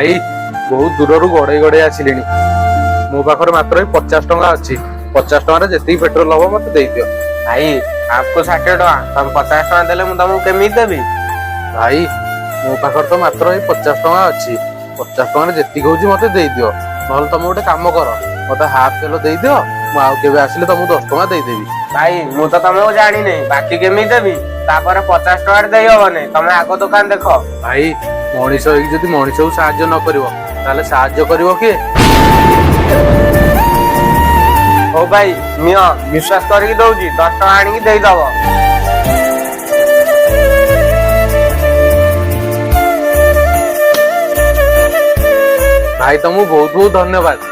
भाई बहुत दूर गड़े गड़े आसिले मो पाखे मात्र 50 टंका अच्छी 50 टकर जी पेट्रोल हम मत दे दियो। भाई आपको 60 टका तुम 50 टका देले मु तुमको केमी देबी। भाई मो पाखे तो मात्र 50 टका अच्छी 50 टकर जी हूँ मत दे दियो ना तुम गोटे कम कर मत हाफ तेल दे दियो मुझे आसिले तुमको 10 टका देदेवी। भाई मु तो तुमको जानी नहीं बाकी केमी देबी तापर 50 टका दे हबने तमे आगो दुकान देख। भाई मनीष जदि मनीष को साहाଯ୍य न करिवो ताले साहाଯ୍य करिवो किए। ओ भाई नियो विश्वास करके दउजी 10 टका आनी दे दबो। भाई तुमको बहुत बहुत धन्यवाद।